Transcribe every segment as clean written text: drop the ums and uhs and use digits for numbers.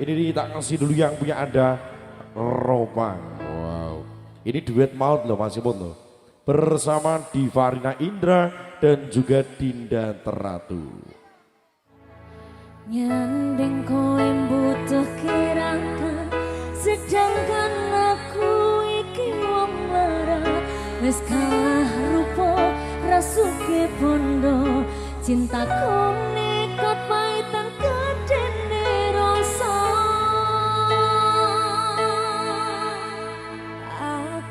Ini tak kasih dulu yang punya ada Roman. Wow. Ini duet maut loh Mas Ipun loh. Bersama Divarina Indra dan juga Dinda Teratu. Nyandeng kowe butuh kirakan, sedangkan aku iki wong lara. Wis kalah rupa rasuke bondo, cintaku nekat paitan kedene rasa.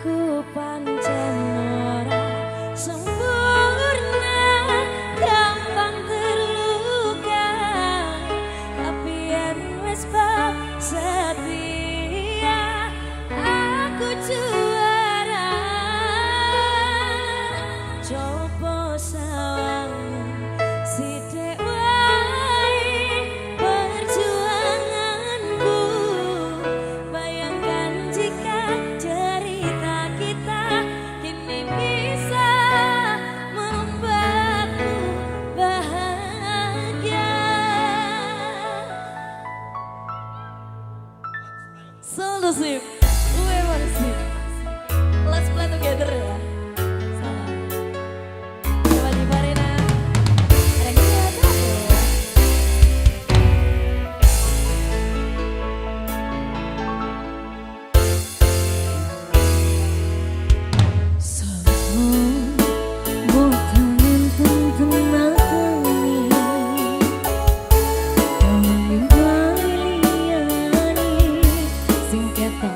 Aku pancen ora sempurna, gampang terluka, tapi yen wis bab setia aku juara. Coba sawang sithik wae perjuanganku, bayangkan jika cerita kita kini bisa membuatku bahagia. Solo sip, we wanna sip. Let's play together ya. Salam. Coba di Marina. Ada kita tahu. Sing ketok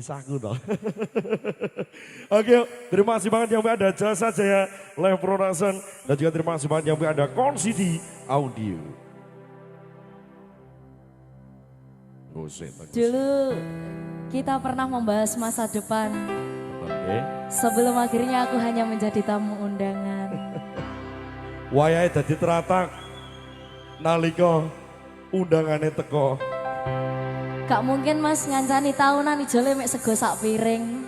kisahku toh. Oke, terima kasih banget yang ada Jasa Jaya Live Production dan juga terima kasih banget yang ada Konsidi Audio. Dulu kita pernah membahas masa depan. Oke. Sebelum akhirnya aku hanya menjadi tamu undangan. Wayahe dadi teratak nalika undangane teko. Gak mungkin mas ngancani tahunan ijole mek sego sak piring.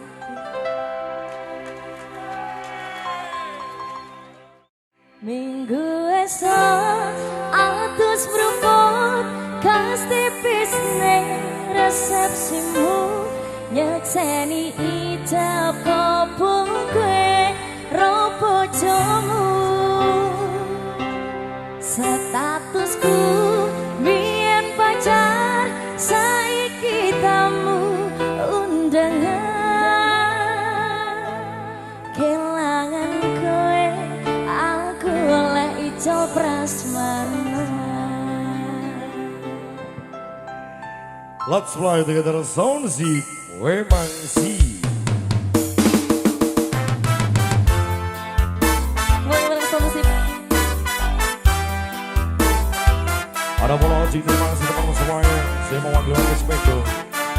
Minggu esok atus beruput kas tipis ning resepsimu nyekseni ijab kabung kue ropo jomu statusku biyen pacar saiki tamu undangan kelangan kowe aku oleh ijo prasmanan. Let's fly together sound si Wemangsi. Ada bola ojek, terima kasih teman-teman semuanya. Saya mewakili Spedo,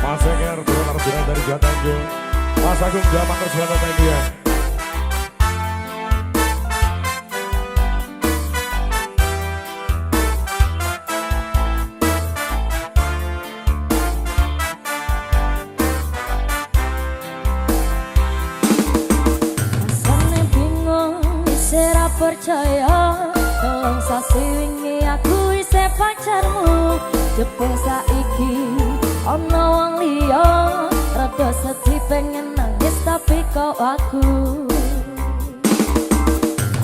Mas Eger, Tuan Arjuna dari Jawa Tanjung, Mas Agung Jamak Suwana Media. Rasane bingung, isera percaya, tolong sasi wingi aku isih pacarmu. Jepung saiki ana wong liya, rada sedih pengen nangis tapi kok aku.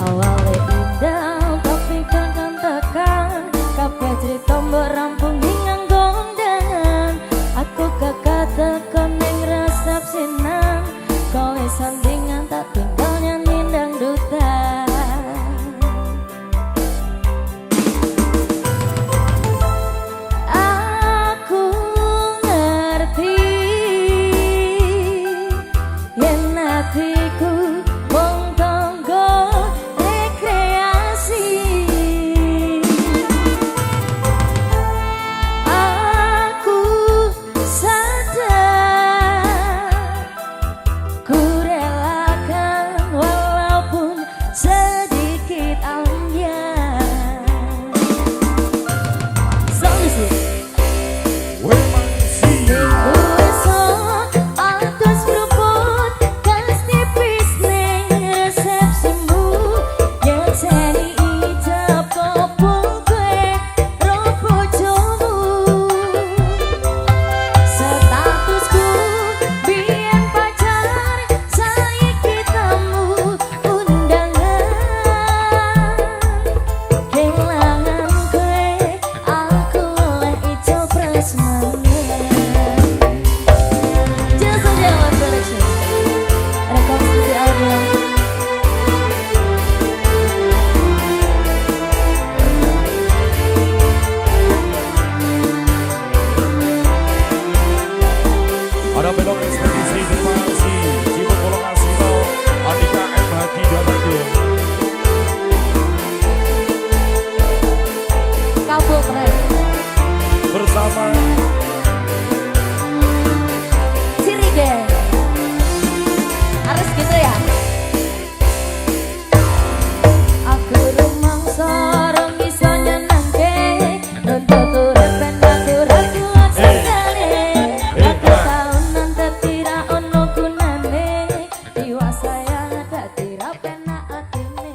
Awale indah tapi kadang tekan, kabeh cerita mbok rampung nganggo undangan. Aku kakak tekan ning resepsinan, kowe sandingan tak tinggal nyanyi dangdutan. Hatiku wong tangga rekreasi, aku sadar ku relakan walaupun sedikit ambiar. Solusi Wemangsi. Ada belok ekspedisi, terima kasih. Cibuk Kolokasino, Andika M. Hadi Damadion. kabel keren. Bersama Sirige. Harus gitu ya. Aku rumang sorong iso nyenengke, untuk urip ben aku ra kuat sekali. Aku taunan tetira ono gunane, jiwa saya dadi ra penak atine.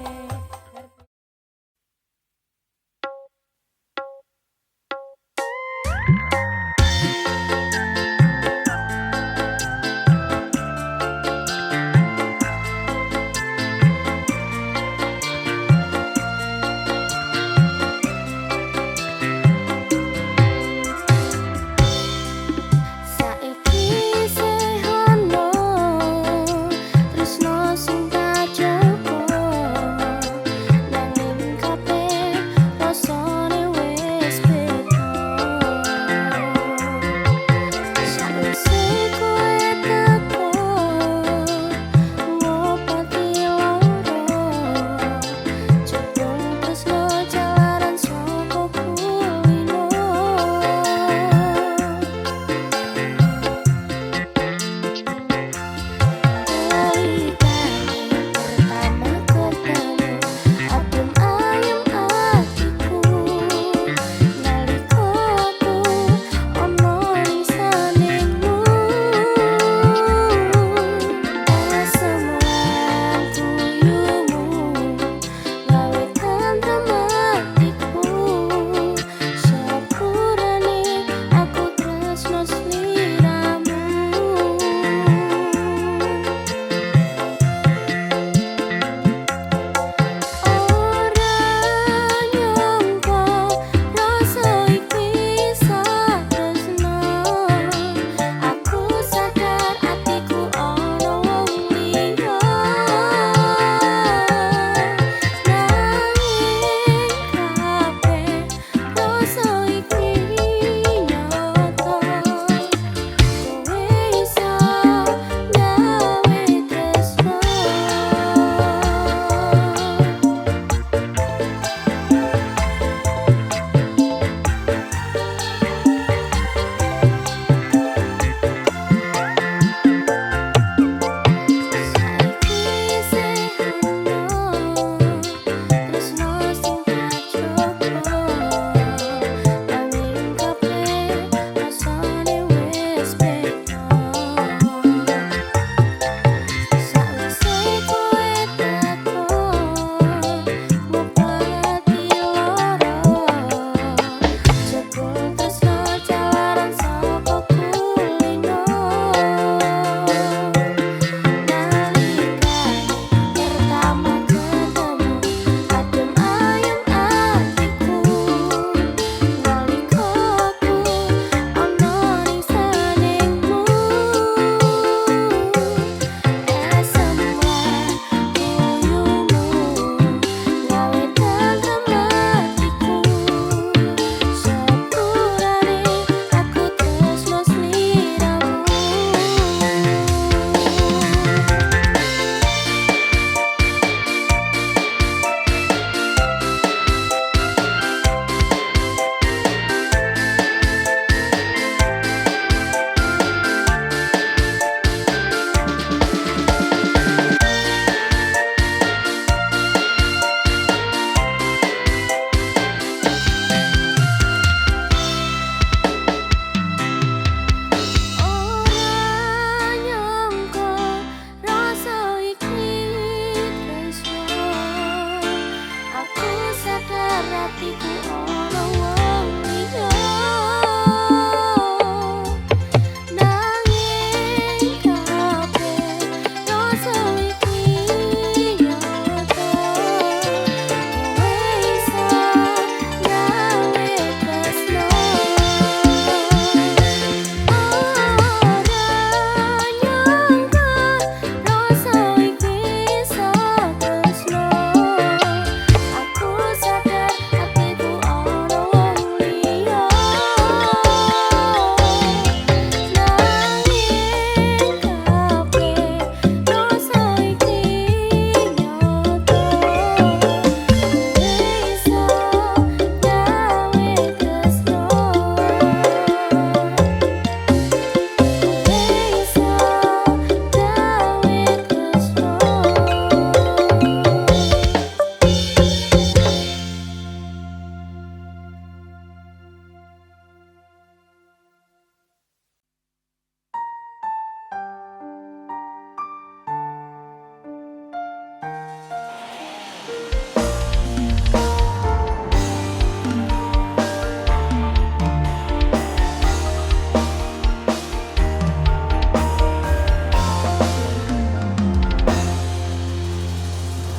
sadar hatiku ono wong liya. Nanging kabeh rasa iki nyata. Kowe iso gawe tresno. Ora nyangka rasa iki iso tresno. Aku sadar hatiku ono wong liya. Nanging kabeh rasa iki nyata. Kowe iso gawe tresno.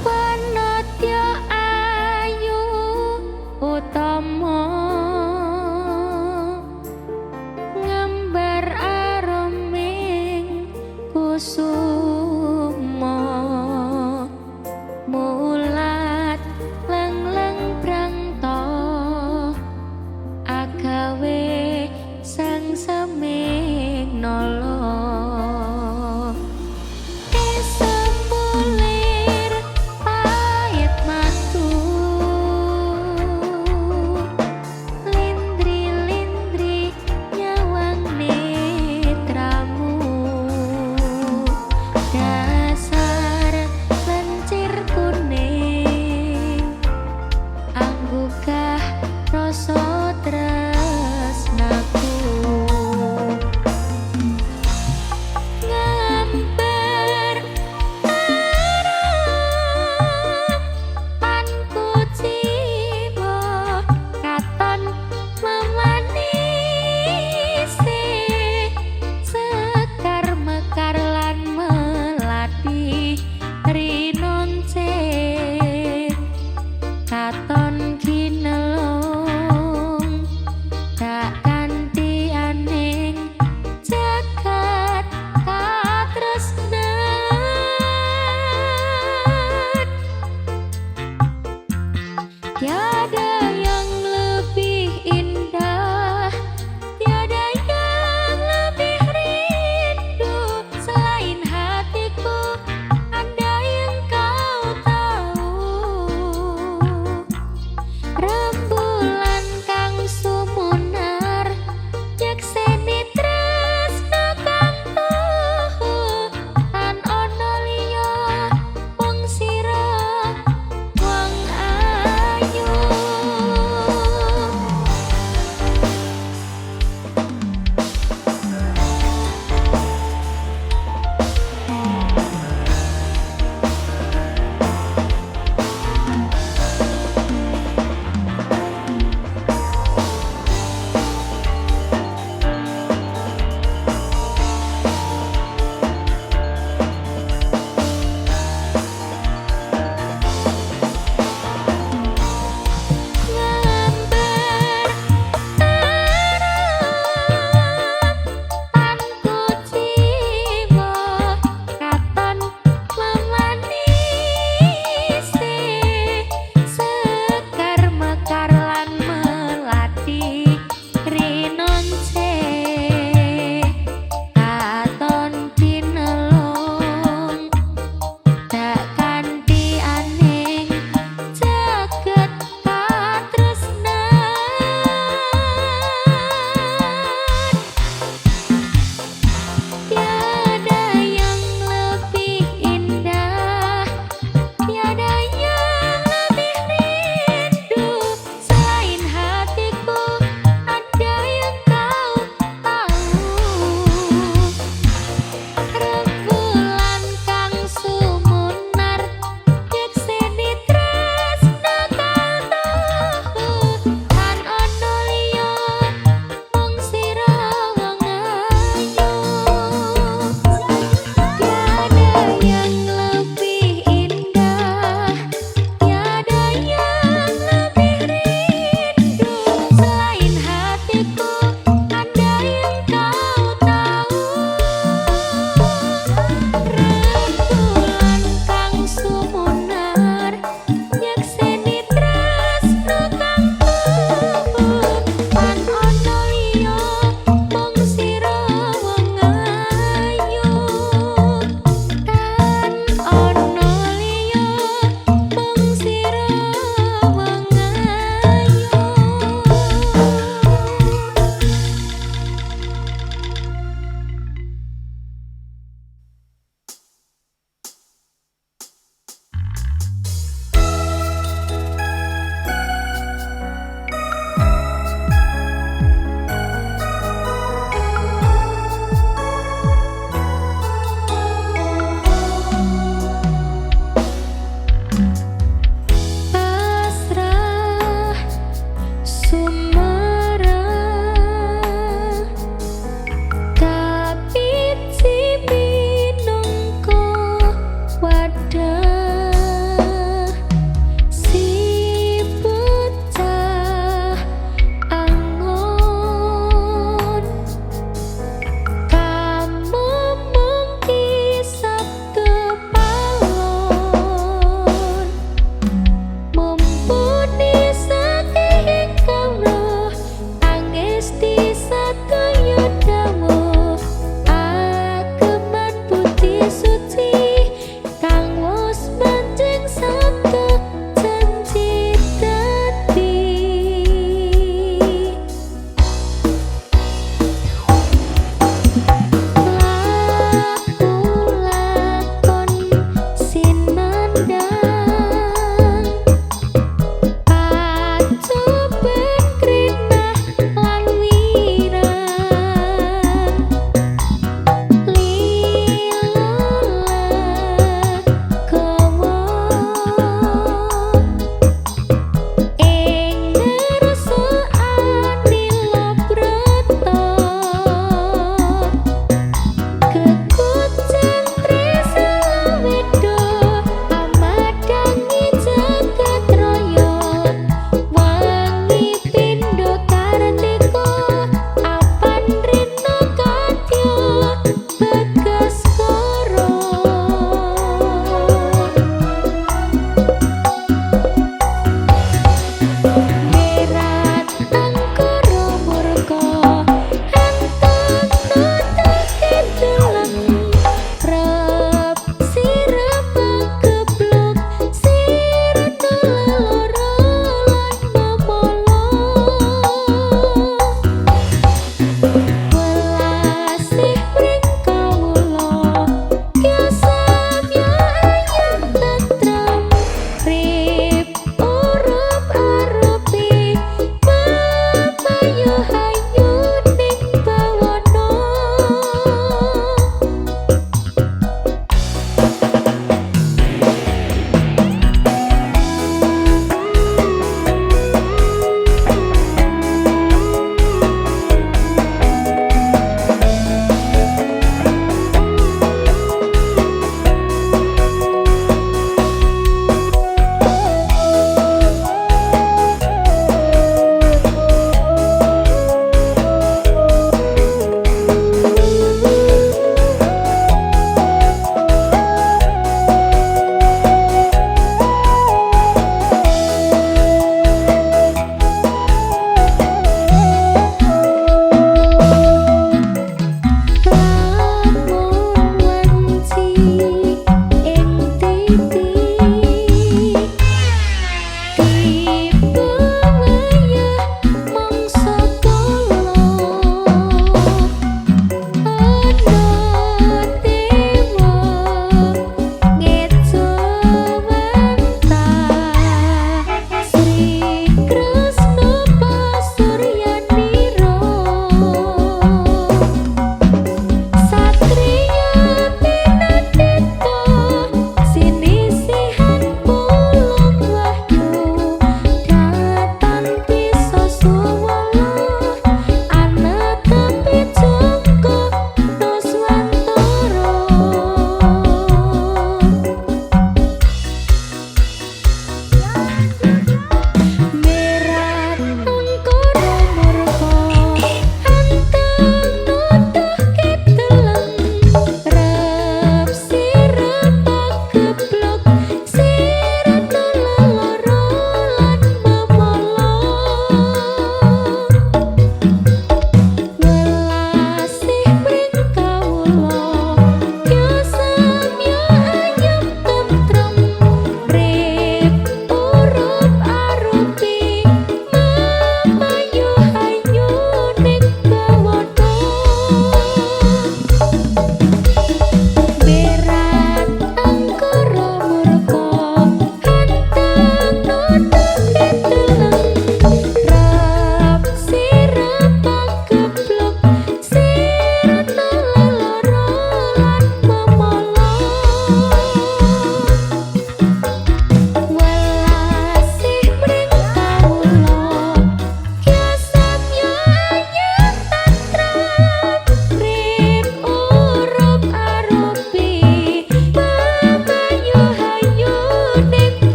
Panatya ayu utama ngambar aroming kusuma mulat leng-leng prangta agawe sang seming nolo. Esemulir payet matu lindri-lindri nyawang netramu. Dasar lencir kuning anggukah rasa tresnaku. Ngambar panku jiwa katon memanisi sekar mekar lan melati rinonce katon kinelong tak kanthi aning jagat katresnan. Tiada yang lebih indah, tiada yang lebih rindu selain hatiku. Andai engkau tahu rembulan kang sumunar nyekseni tresno kang tuhu tan ono liya wong sira wong ayu.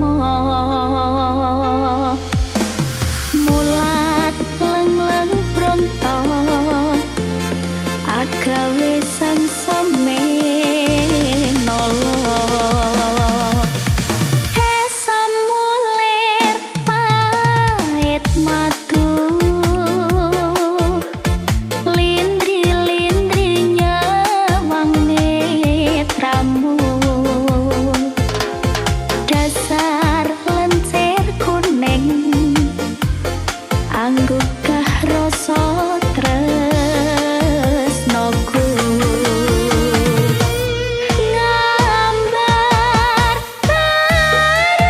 Rama mulat leng-leng pronto agawe sang same nolo samulir pait madu lindri-lindrinya wangi tramu dasar lencer kuning anggukah rasa tresnoku ngambar tarap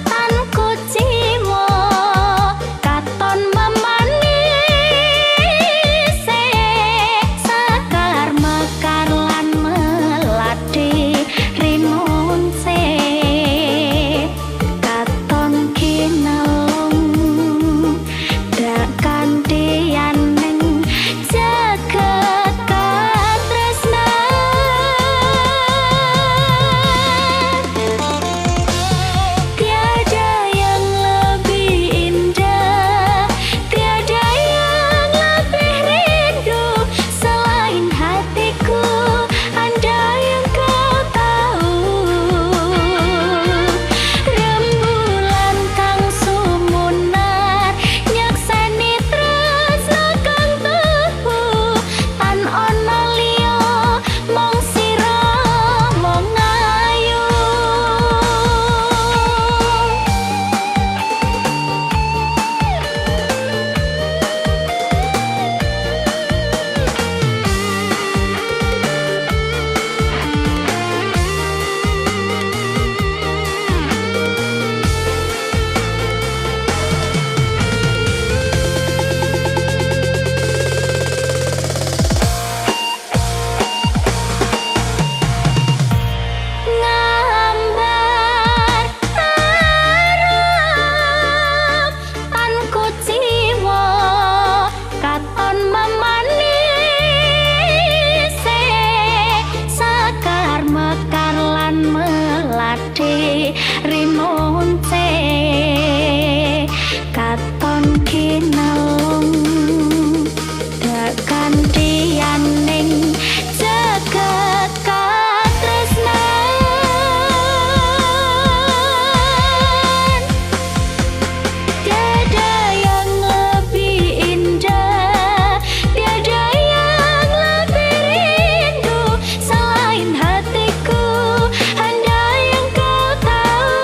tan kucimo katon memanise sakar mekar lan melati rimunse katon kinalung dak kandian ning jagat katresnan tiada yang lebih indah tiada yang lebih rindu selain hatiku anda yang kau tahu rembulan kang sumunar nyakseni tresno kang tuhu tan ana liya mung sira mung ayu ngambar tarap tan kuciwa katon memanise sakar mekar lan melati rimunce katon kinalung dak kandian ning jagat katresnan tiada yang lebih indah tiada yang lebih rindu selain hatiku anda yang kau tahu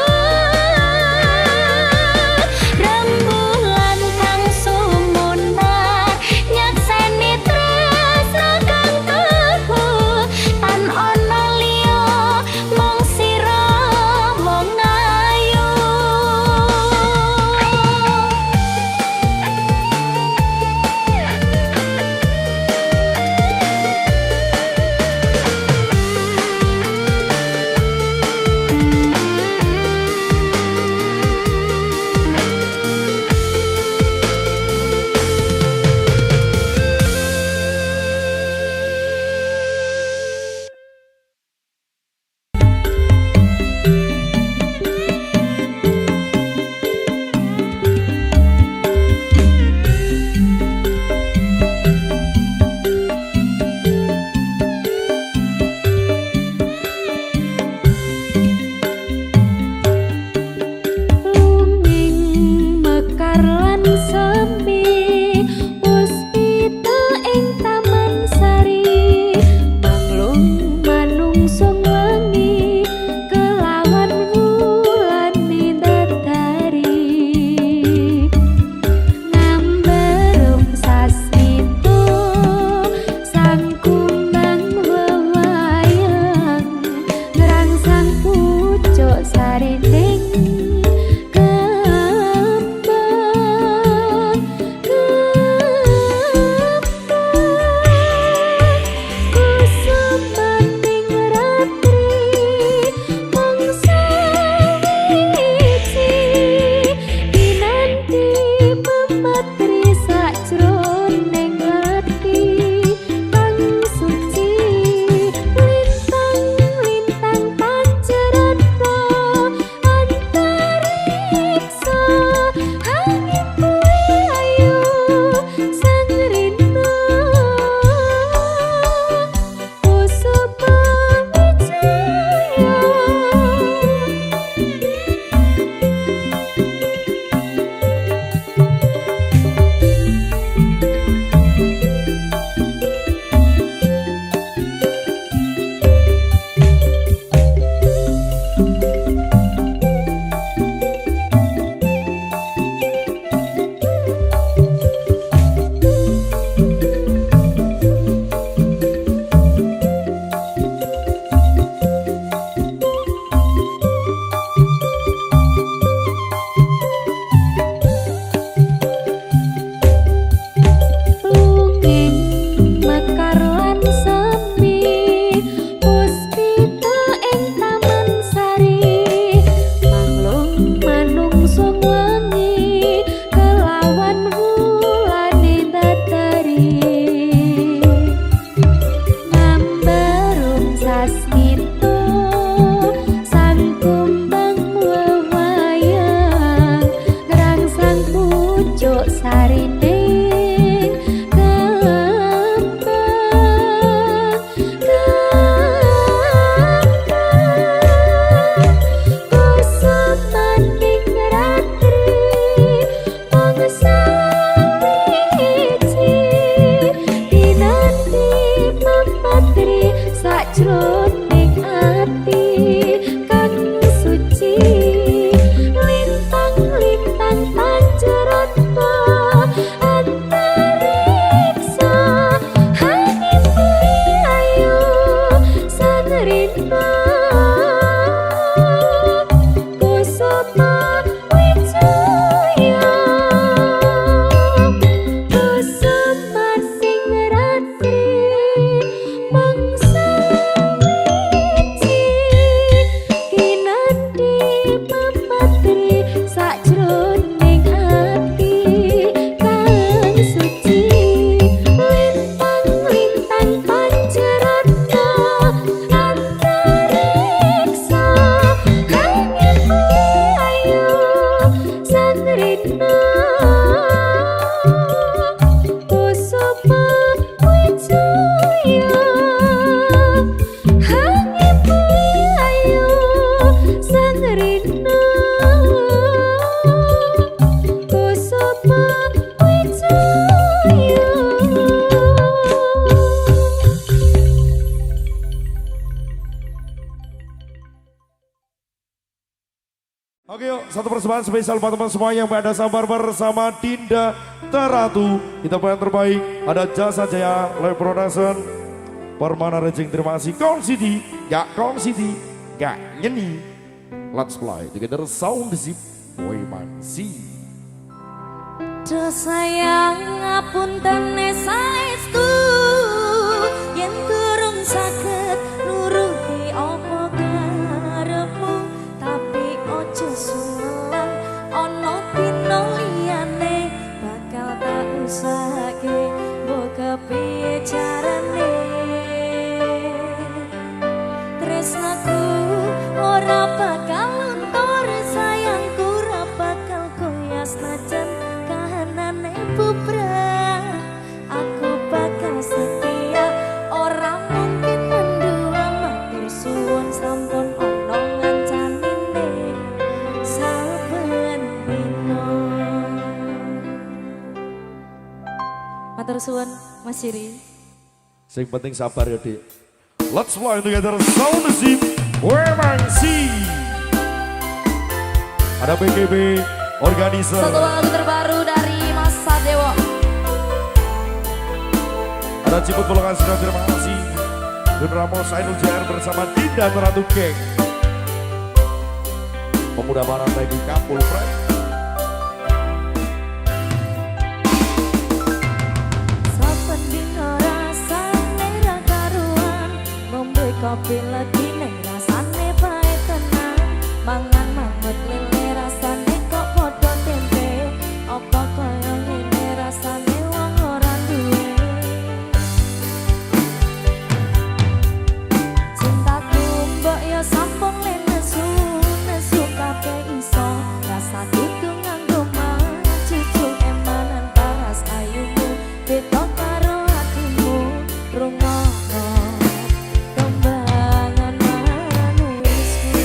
lintang-lintang pancarata antariksa angin bui ayu sanerina kusuma wijaya kusumar sing ratri mangsa wiji kinandi mamatri sakjroning ati kang suci lintang-lintang pancarata antariksa angin bui ayu sanerina kusuma wijaya angin bui ayu sanerina kusuma wijaya. Oke yuk, satu persembahan spesial buat teman semua yang pada sabar bersama Dinda Teratu. Kita yang terbaik ada Jasa Jaya Live Production, Permana Rejing, terima kasih Kong City, gak Kong City, gak nyeni. Let's fly together sound zip, boy mansi. Do sayang ngapunten saestu yen durung saged nuruti apa karepmu tapi ojo sumelan ana dina liyane bakal tak usahake mbok kepiye carane tresnaku ora bakal luntur sayangku ora bakal goyah senajan kahanane bubrah aku bakal setia ora mungkin mendua matur suwun sampun ana ngancanine saben dina matur suwun Mas Siri. Sing penting sabar ya Dik. Let's fly together sound zip, boy mansi. Ada BGB organizer. Satu lagu terbaru dari Mas Sadewo. Ada Ciput Pulangan Sudah, terima kasih. Dun Ramos Ainul JR bersama Dinda Teratu Geng. Pemuda Barat Lagi Kapul Friend. Saben dina rasane ra karuan, ngombe kopi lagi ning rasane bae tenan. Mangan mangut lele rasane kok padha tempe, apa kaya ngene rasane wong ora duwe. Cintaku mbok ya sampun le nesu, nesu kabeh iso. Rasa kudu nganggo cucu emanan paras ayumu, beda karo atimu, rungono kembangan manisku.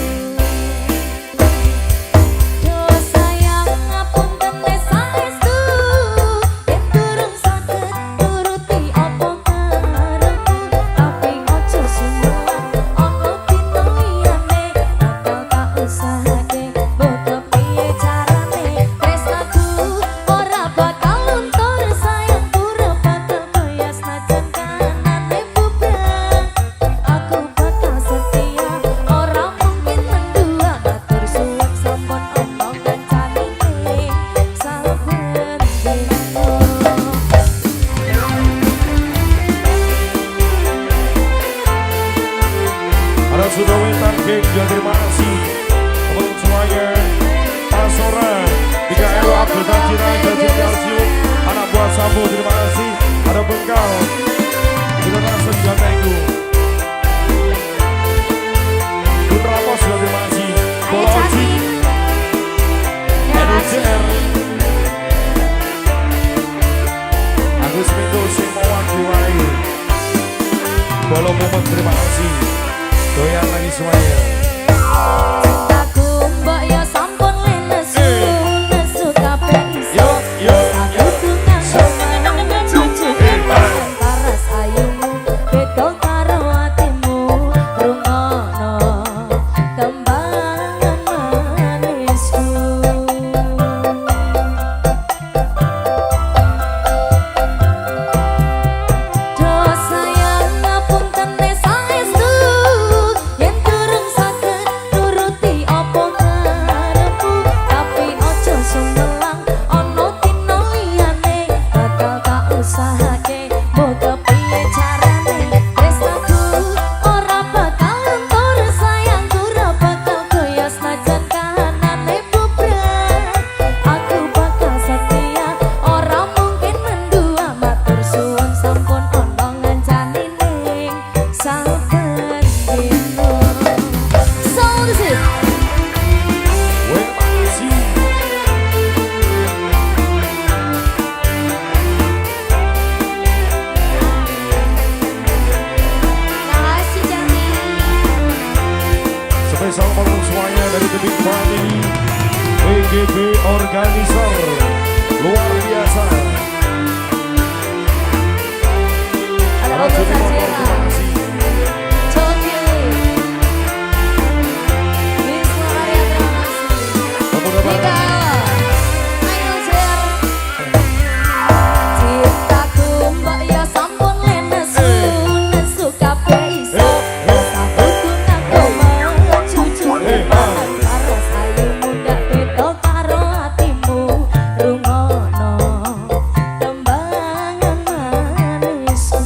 Family BGB Organizer luar biasa. Ada Ogo Sajera, Coki, Wisnu Arya, terima kasih. Nika, Ayo Zer, cintaku mbak ya sampun lenesu, nesu kape iso, sahabatku ngaku mencucu memang karo sayu muda beda karo hatimu, rungono tembangan manisku.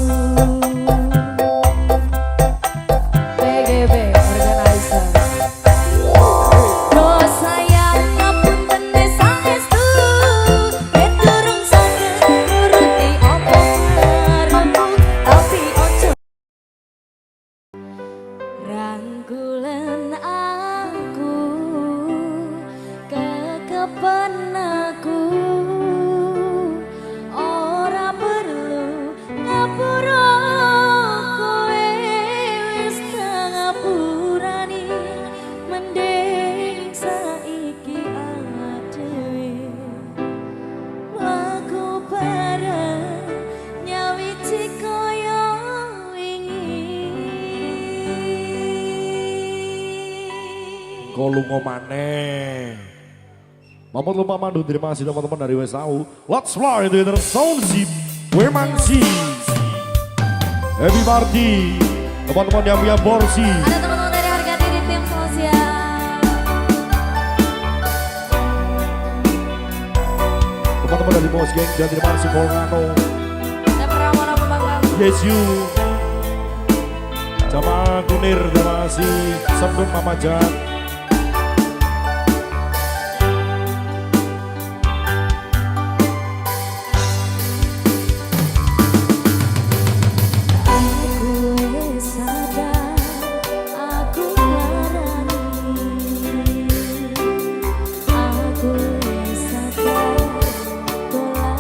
BGB Organizer. Roh sayang ngapunten desa estu, durung saged nuruti omonganmu, tapi ojo rangkulan aku, kekepen aku, ora perlu ngapura kowe wis ngapurani, mending saiki awak dhewe mlaku bareng nyawiji kaya wingi. Kolungo maneh. Mampun lupa mandu, terima kasih teman-teman dari WSAU. Let's fly to the sound zip. Wemangsi. Happy party. Teman-teman yang punya porsi. Ada teman-teman dari harga diri tim sosial. Teman-teman dari Bos Geng dan terima kasih Volcano. Ada Pramana Pembangkang. Yes you. Jamaah Kunir, terima kasih. Sembun Mama Jan. Aku sadar, aku marani. Aku sadar, dolan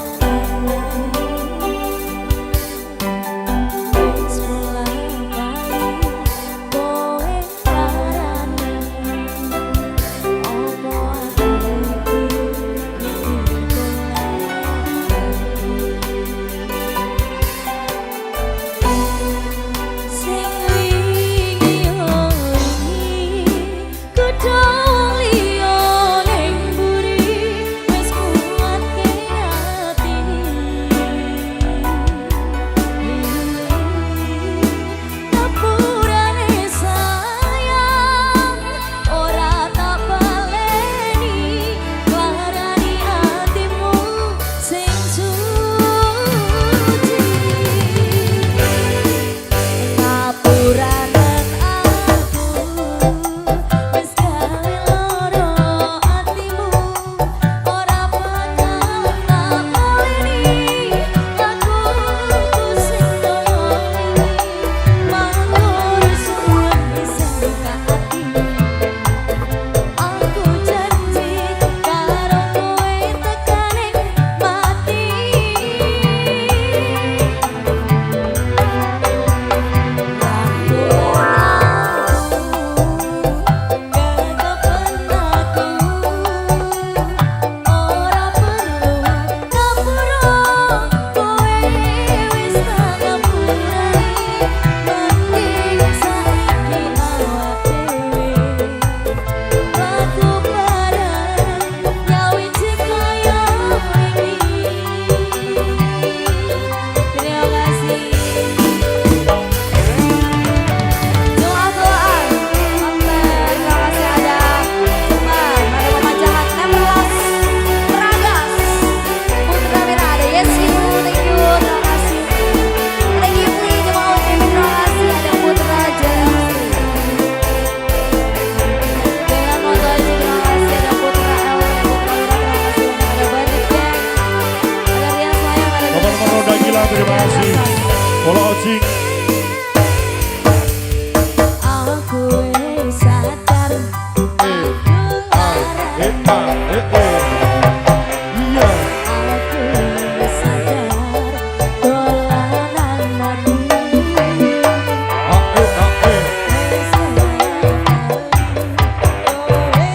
wis mulai kowe marani. Opo aku sing wingi wingi kudu liya ning mburi wis kuwatke ati ngapurane sayang ora tak baleni larani atimu sing suci. Ngapuranen aku wis gawe loro atimu, ora bakal tak baleni lakuku sing doleni, matur suwun sing buka atimu. Aku janji karo kowe tekane mati. Terima kasih. Doa-doa, terima kasih ada Cemar, ada Mama Jahat, Nemerlas, Peragas, Putra Mira, ada Yesi, thank you, terima kasih. Ada Gifli, Jemaah Tim, terima kasih, ada Putra Jaya. Dengan Motoji, terima kasih, ada Putra Elwe, Putra Wira, terima kasih. Ada Bandit Gang, ada Rian Selayang, ada Teman-teman Roda Gila, terima kasih. Follow Ocing. aku wis sadar, aku larani. Iya. Aku wis sadar, dolanan ati. Ae. Wis sadar, kowe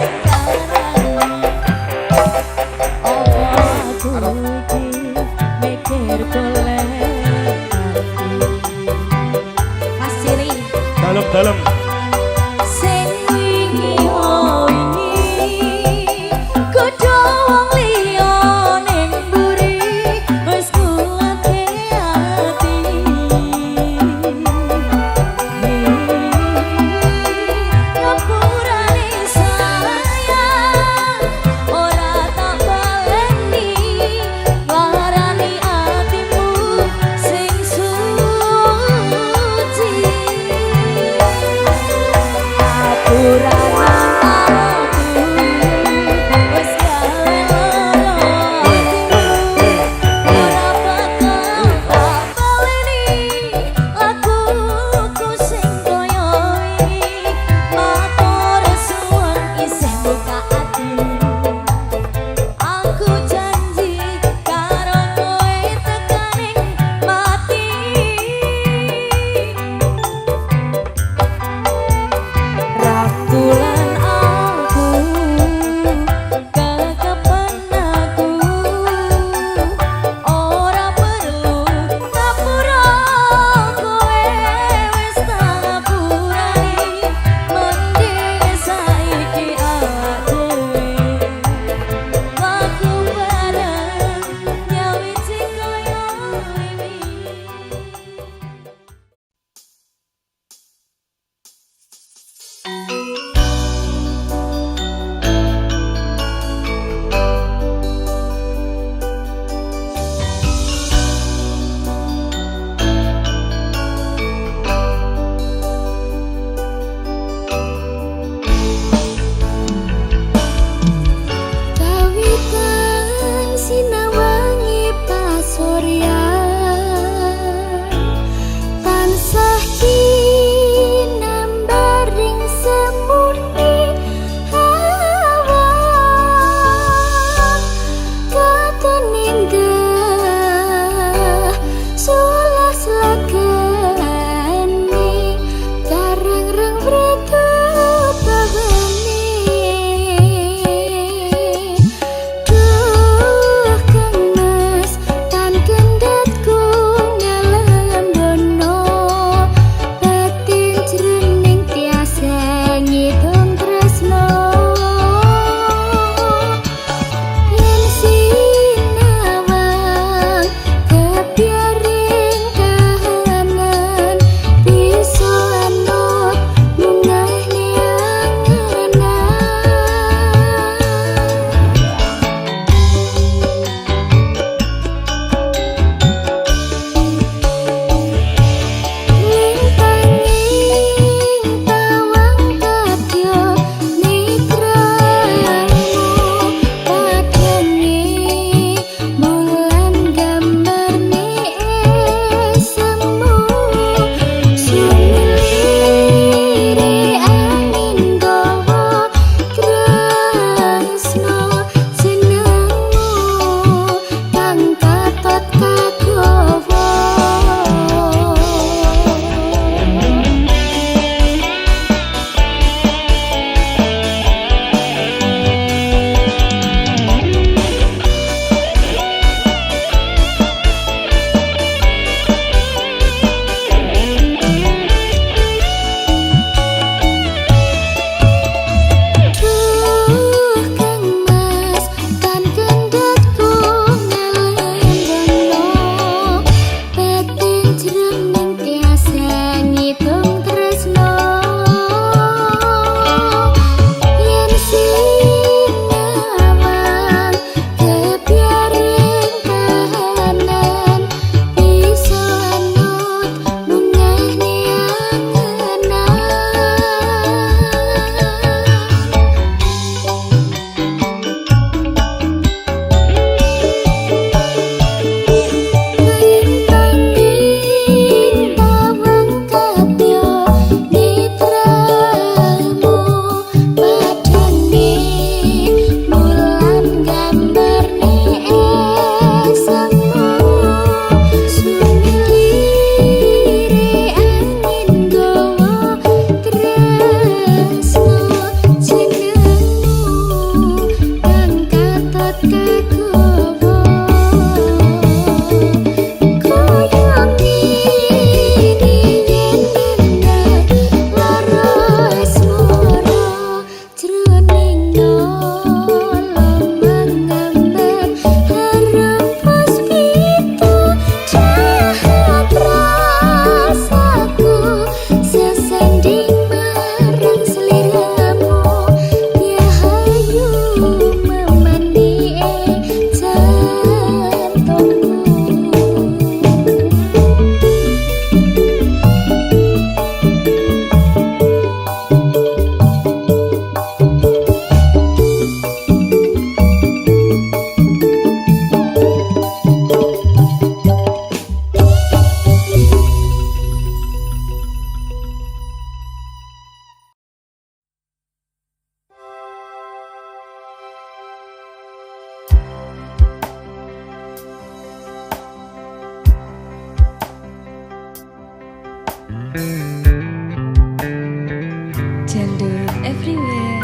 Gender everywhere.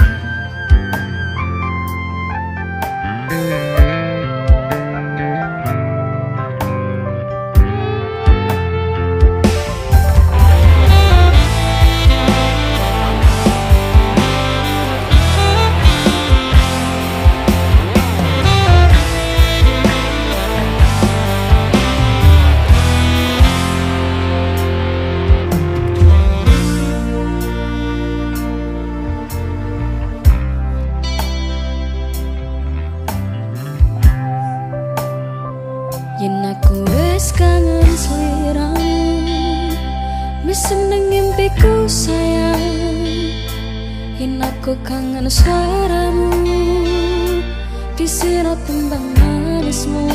Yen aku wis kangen sliramu, wis seneng impiku sayang. Yen aku kangen suaramu, disira tembang manismu.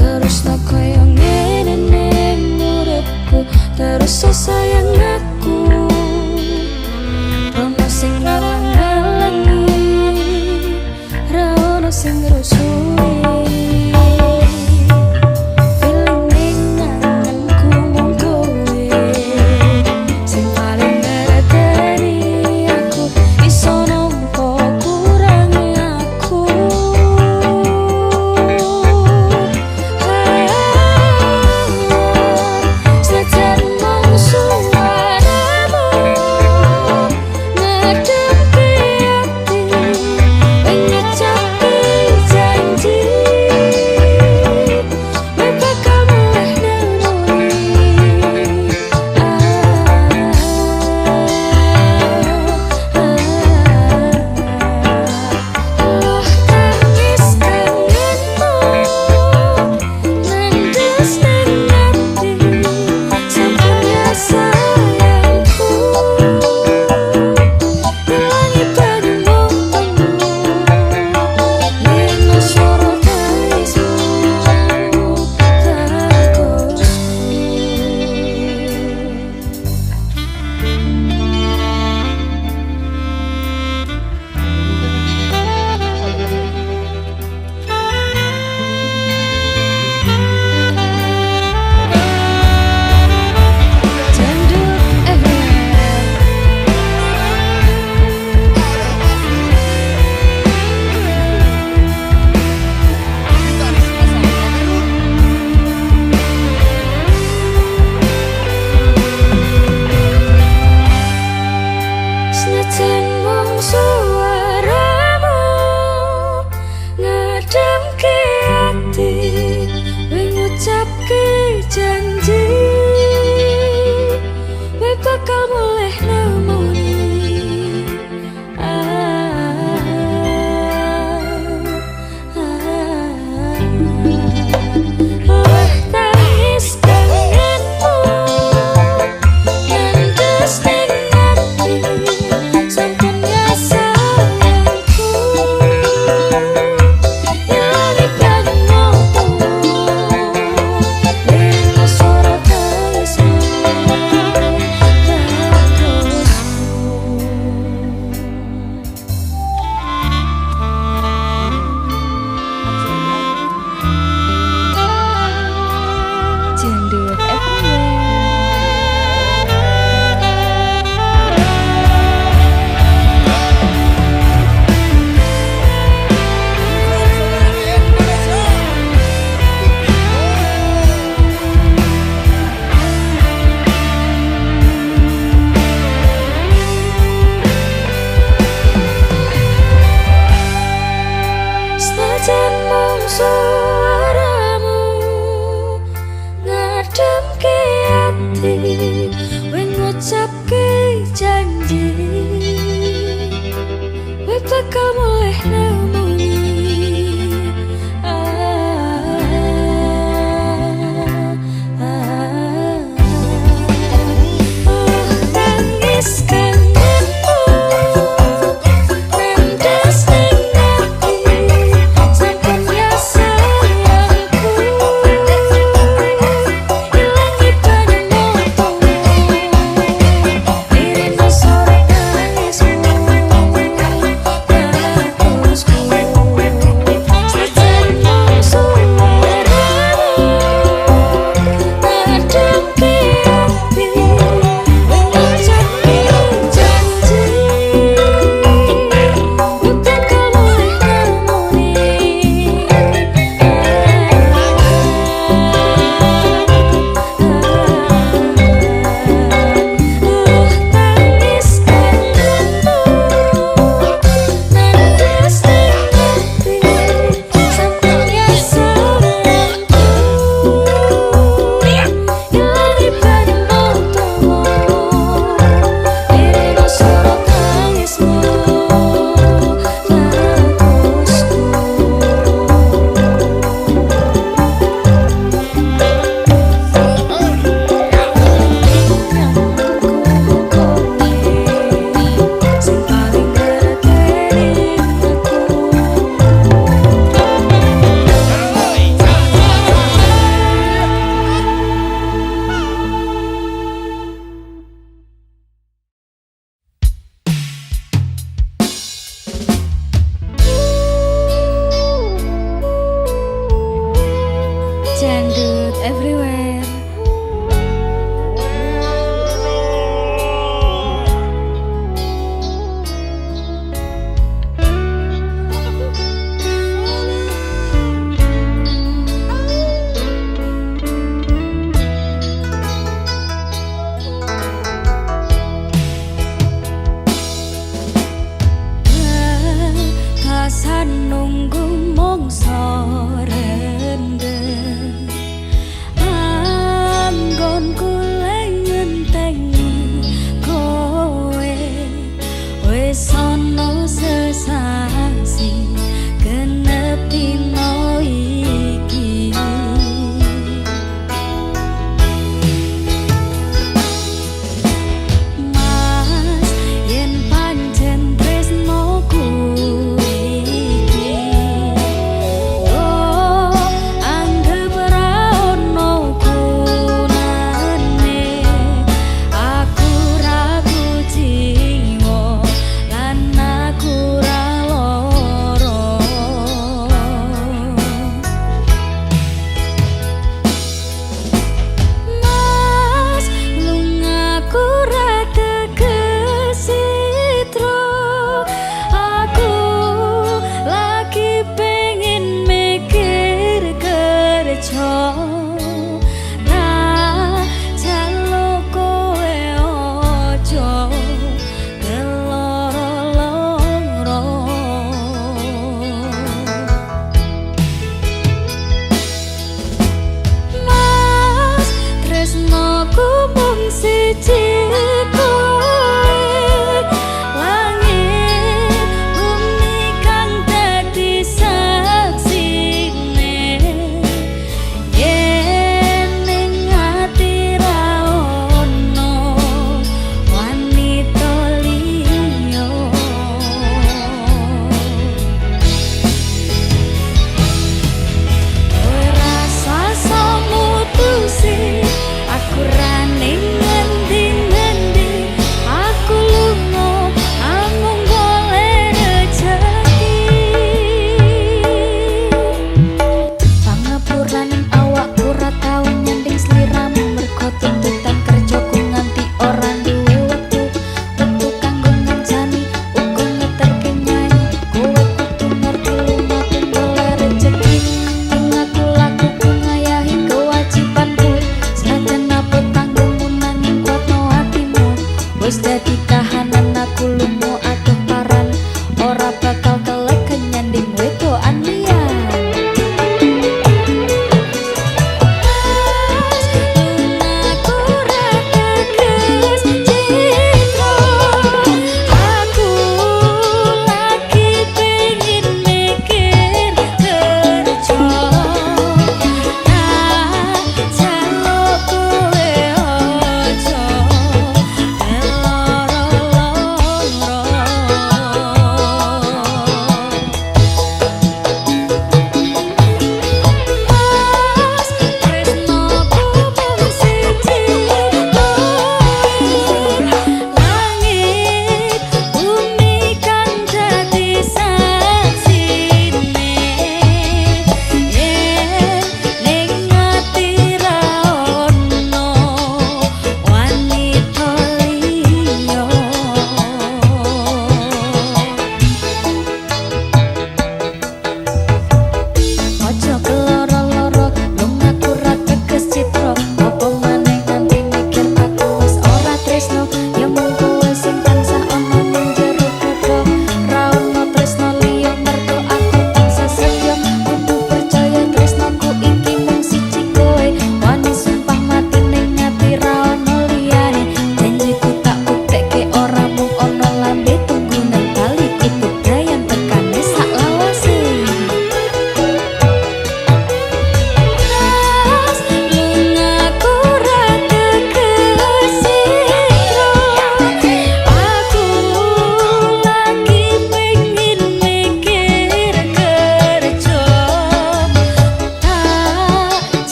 Terus no koyo ngene ning uripku, terus so sayang aku. Ono sing ngalang-alangi, ra ono sing ngrusui. Janji, we bakal mulih nemoni. Tangis kangenmu, ngandes ning ati, sampun ya sayangku. Ilangi banyu suaramu ngadem ke hati.